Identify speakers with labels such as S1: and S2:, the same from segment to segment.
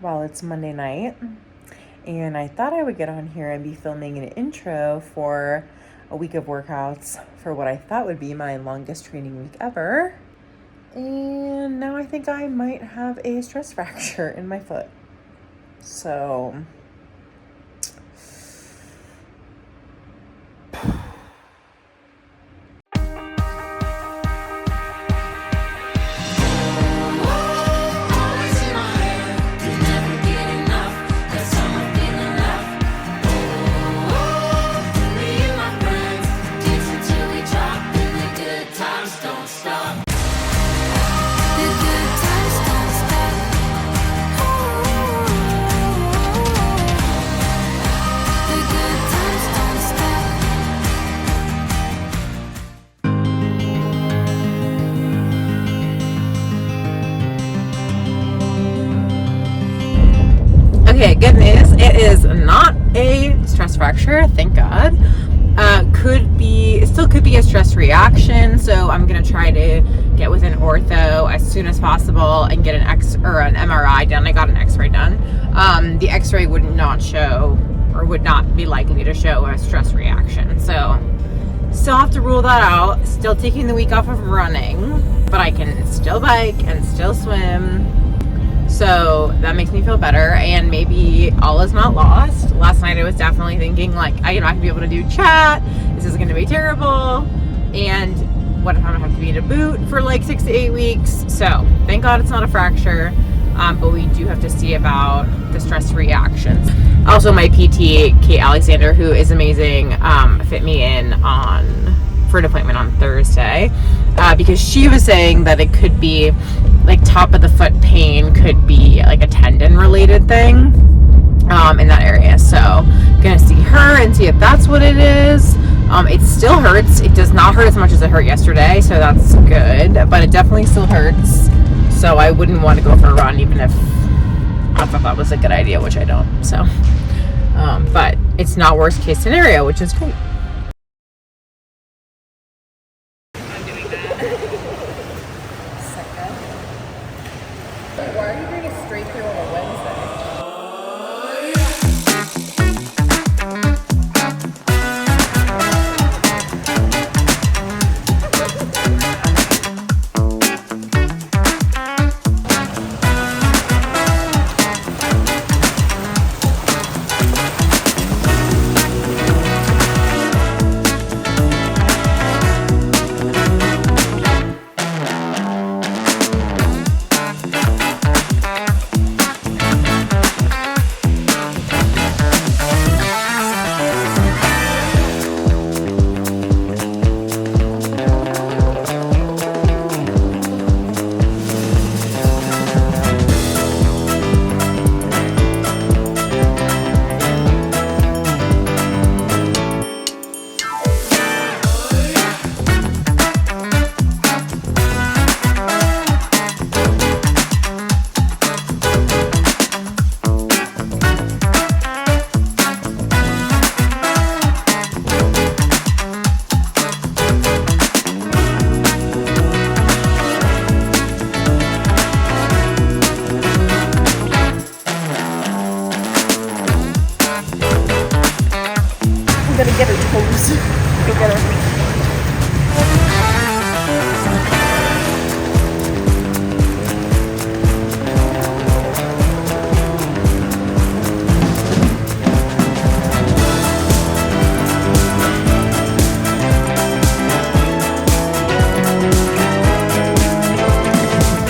S1: while it's Monday night. And I thought I would get on here and be filming an intro for a week of workouts for what I thought would be my longest training week ever. And now I think I might have a stress fracture in my foot. So okay, good news. It is not a stress fracture, thank God. Still could be a stress reaction. So I'm gonna try to get with an ortho as soon as possible and get an MRI done. I got an X-ray done. The X-ray would not show, or would not be likely to show, a stress reaction. So still have to rule that out. Still taking the week off of running, but I can still bike and still swim. So that makes me feel better, and maybe all is not lost. Last night I was definitely thinking like, I can be able to do chat. This is going to be terrible. And what if I'm going to have to be in a boot for like 6 to 8 weeks? So thank God it's not a fracture. But we do have to see about the stress reactions. Also, my PT, Kate Alexander, who is amazing, fit me in for an appointment on Thursday, because she was saying that it could be like top of the foot pain, could be like a tendon related thing in that area. So gonna see her and see if that's what it is. It still hurts. It does not hurt as much as it hurt yesterday, so that's good, but it definitely still hurts. So I wouldn't want to go for a run even if I thought that was a good idea, which I don't. So but it's not worst case scenario, which is great. Why are you doing it straight through on a Wednesday? I'm gonna get her toes. Go get her.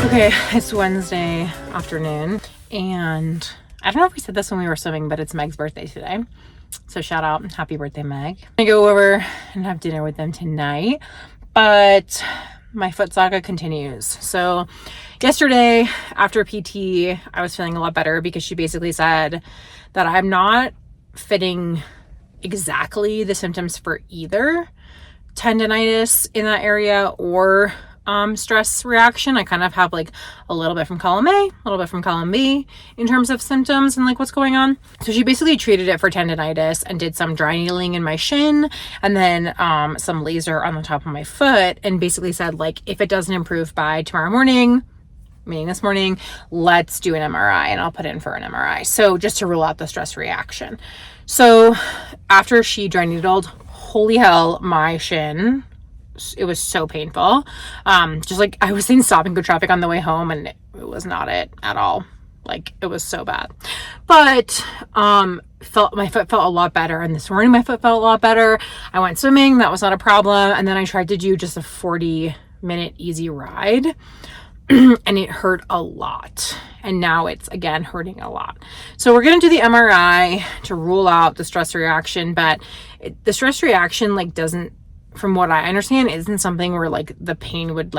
S1: Okay, it's Wednesday afternoon, and I don't know if we said this when we were swimming, but it's Meg's birthday today. So shout out, happy birthday, Meg. I'm gonna go over and have dinner with them tonight, but my foot saga continues. So yesterday after PT, I was feeling a lot better because she basically said that I'm not fitting exactly the symptoms for either tendonitis in that area or stress reaction. I kind of have like a little bit from column A, a little bit from column B in terms of symptoms and like what's going on. So she basically treated it for tendonitis and did some dry needling in my shin and then some laser on the top of my foot, and basically said like, if it doesn't improve by tomorrow morning, meeting this morning, let's do an MRI, and I'll put in for an MRI. So just to rule out the stress reaction. So after she dry needled, holy hell, my shin, it was so painful. Just like I was in stop and go traffic on the way home, and it was not it at all. Like, it was so bad. But my foot felt a lot better, and this morning my foot felt a lot better. I went swimming, that was not a problem, and then I tried to do just a 40-minute easy ride, and it hurt a lot, and now it's again hurting a lot. So we're gonna do the MRI to rule out the stress reaction, but the stress reaction like doesn't, from what I understand, isn't something where like the pain would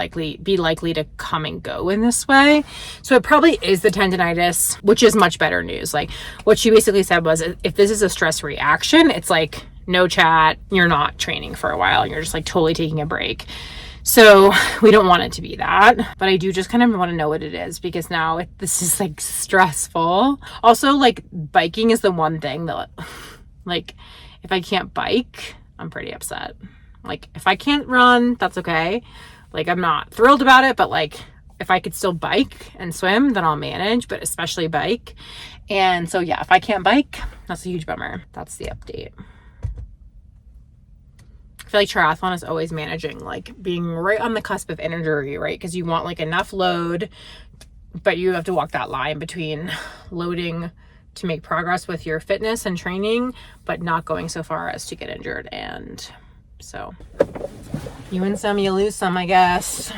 S1: be likely to come and go in this way. So it probably is the tendonitis, which is much better news. Like what she basically said was, if this is a stress reaction, it's like no chat, you're not training for a while, you're just like totally taking a break. So we don't want it to be that, but I do just kind of want to know what it is, because now this is like stressful. Also, like biking is the one thing that, like, if I can't bike, I'm pretty upset. Like if I can't run, that's okay. Like I'm not thrilled about it, but like if I could still bike and swim, then I'll manage, but especially bike. And so yeah, if I can't bike, that's a huge bummer. That's the update. I feel like triathlon is always managing, like being right on the cusp of injury, right? Because you want like enough load, but you have to walk that line between loading to make progress with your fitness and training, but not going so far as to get injured. And so you win some, you lose some, I guess.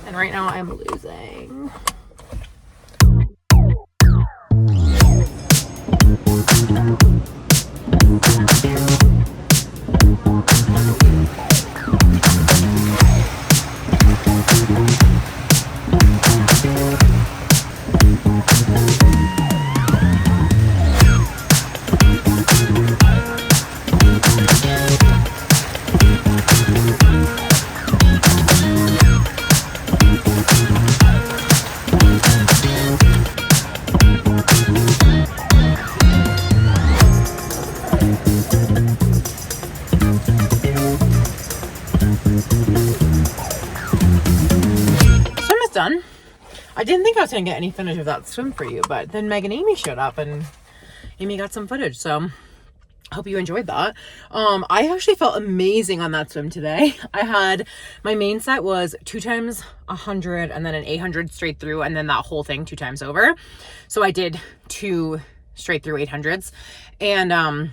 S1: And right now I'm losing. Done. I didn't think I was gonna get any footage of that swim for you, but then Meg and Amy showed up and Amy got some footage, so I hope you enjoyed that. I actually felt amazing on that swim today. I had, my main set was 2 times 100 and then an 800 straight through, and then that whole thing 2 times over. So I did 2 straight through 800s, and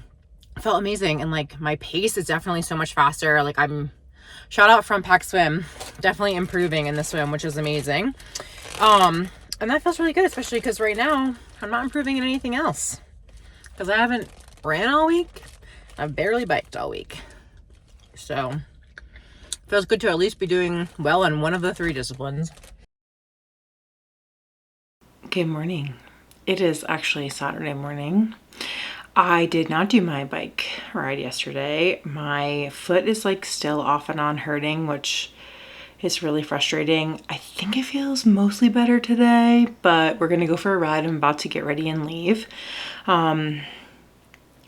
S1: felt amazing. And like my pace is definitely so much faster. Like shout out Front Pack Swim, definitely improving in the swim, which is amazing. And that feels really good, especially because right now I'm not improving in anything else, because I haven't ran all week. I've barely biked all week. So feels good to at least be doing well in one of the 3 disciplines. Good morning. It is actually Saturday morning. I did not do my bike ride yesterday. My foot is like still off and on hurting, which is really frustrating. I think it feels mostly better today, but we're gonna go for a ride. I'm about to get ready and leave.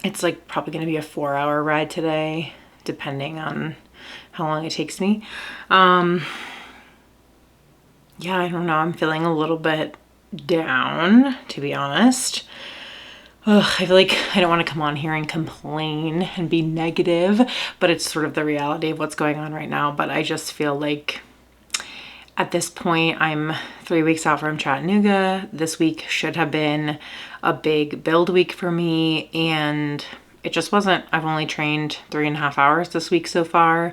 S1: It's like probably gonna be a 4-hour ride today, depending on how long it takes me. Yeah, I don't know. I'm feeling a little bit down, to be honest. Ugh, I feel like I don't want to come on here and complain and be negative, but it's sort of the reality of what's going on right now. But I just feel like at this point, I'm 3 weeks out from Chattanooga. This week should have been a big build week for me, and it just wasn't. I've only trained 3.5 hours this week so far.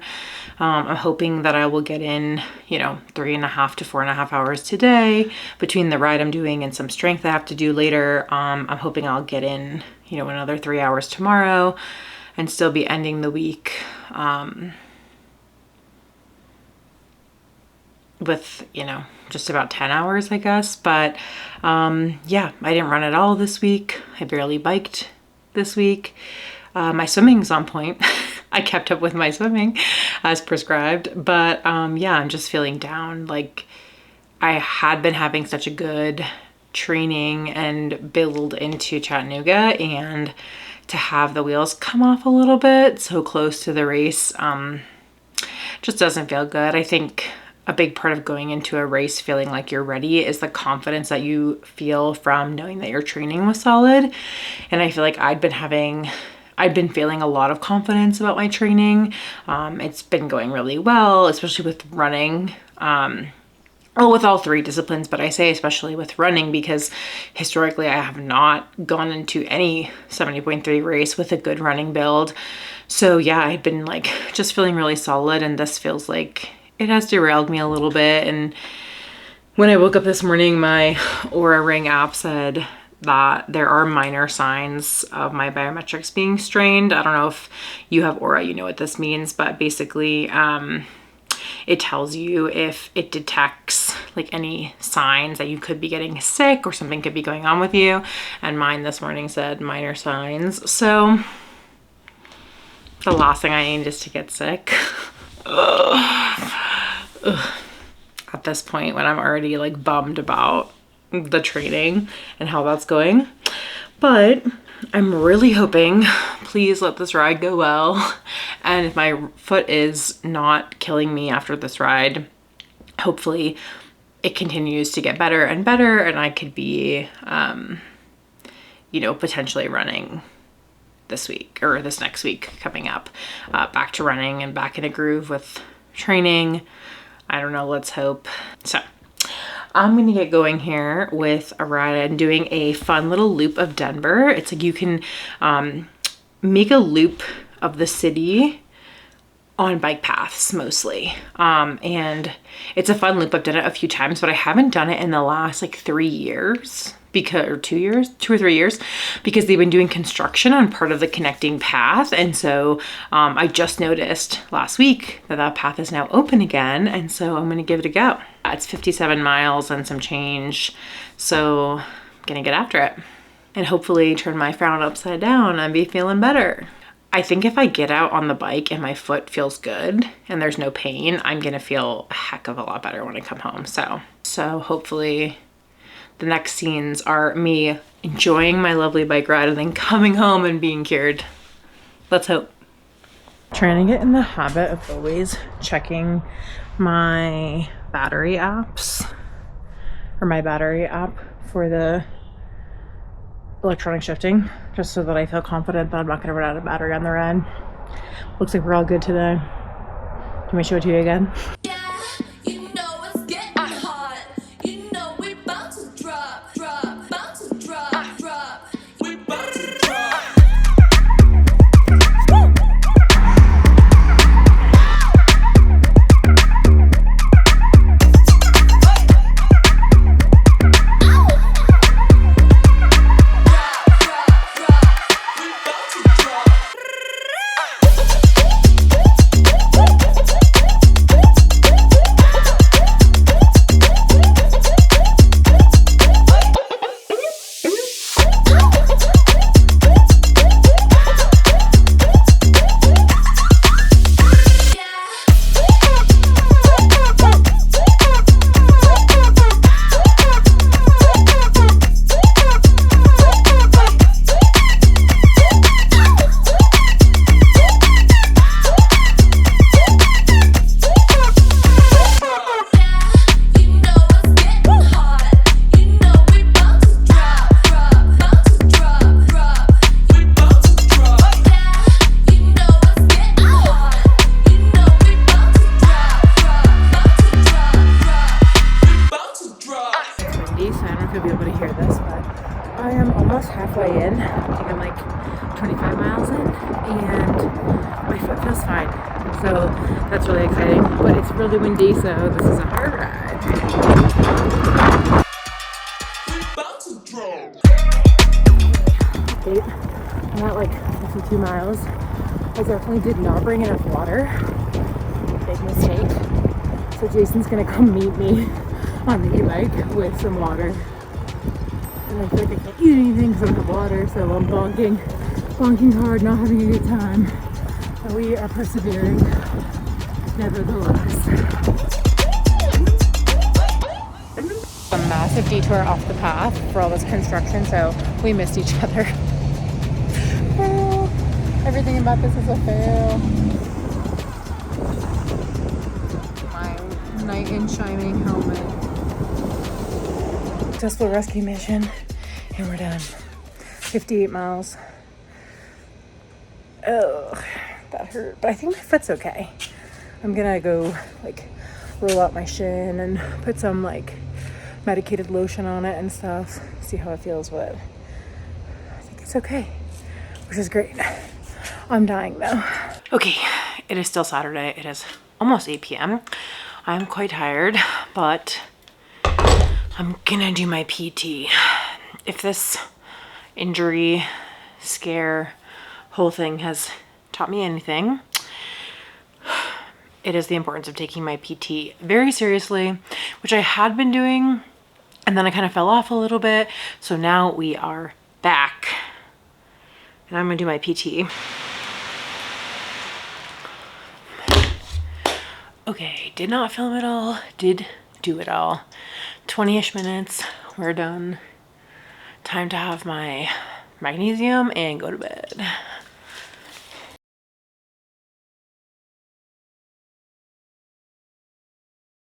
S1: I'm hoping that I will get in, 3.5 to 4.5 hours today between the ride I'm doing and some strength I have to do later. I'm hoping I'll get in, another 3 hours tomorrow and still be ending the week with, just about 10 hours, I guess. But yeah, I didn't run at all this week. I barely biked this week. My swimming's on point. I kept up with my swimming as prescribed, but yeah, I'm just feeling down. Like I had been having such a good training and build into Chattanooga, and to have the wheels come off a little bit so close to the race just doesn't feel good. I think
S2: a big part of going into a race feeling like you're ready is the confidence that you feel from knowing that your training was solid. And I feel like I'd been feeling a lot of confidence about my training. It's been going really well, especially with running. Well, with all three disciplines, but I say especially with running because historically I have not gone into any 70.3 race with a good running build. So yeah, I've been like just feeling really solid, and this feels like it has derailed me a little bit. And when I woke up this morning, my Aura Ring app said that there are minor signs of my biometrics being strained. I don't know if you have Aura, you know what this means, but basically, it tells you if it detects like any signs that you could be getting sick or something could be going on with you. And mine this morning said minor signs. So the last thing I need is to get sick. At this point when I'm already like bummed about the training and how that's going. But I'm really hoping, please let this ride go well. And if my foot is not killing me after this ride, hopefully it continues to get better and better, and I could be, potentially running this week or this next week coming up, back to running and back in a groove with training. I don't know, let's hope. So I'm gonna get going here with a ride. I'm doing a fun little loop of Denver. It's like you can make a loop of the city on bike paths mostly. And it's a fun loop. I've done it a few times, but I haven't done it in the last like 3 years or 2 or 3 years, because they've been doing construction on part of the connecting path. And so I just noticed last week that path is now open again. And so I'm gonna give it a go. It's 57 miles and some change. So I'm gonna get after it and hopefully turn my frown upside down and be feeling better. I think if I get out on the bike and my foot feels good and there's no pain, I'm gonna feel a heck of a lot better when I come home. So hopefully the next scenes are me enjoying my lovely bike ride and then coming home and being cured. Let's hope. Trying to get in the habit of always checking my battery apps, or my battery app for the electronic shifting, just so that I feel confident that I'm not going to run out of battery on the ride. Looks like we're all good today. Can we show it to you again? So that's really exciting, but it's really windy, so this is a hard ride. I'm at like 52 miles. I definitely did not bring enough water. Big mistake. So Jason's gonna come meet me on the e-bike with some water. And I feel like I can't eat anything because I don't have water, so I'm bonking hard, not having a good time. But we are persevering, nevertheless. A massive detour off the path for all this construction, so we missed each other. Oh, everything about this is a fail. My
S1: knight in shining helmet. Successful rescue mission, and we're done. 58 miles. Oh, that hurt, but I think my foot's okay. I'm gonna go like roll out my shin and put some like medicated lotion on it and stuff, see how it feels, but I think it's okay, which is great. I'm dying though. Okay, it is still Saturday. It is almost 8 p.m. I'm quite tired, but I'm gonna do my PT. If this injury, scare, whole thing has taught me anything, it is the importance of taking my PT very seriously, which I had been doing, and then I kind of fell off a little bit. So now we are back, and I'm gonna do my PT. Okay, did not film it all, did do it all. 20-ish minutes, we're done. Time to have my magnesium and go to bed.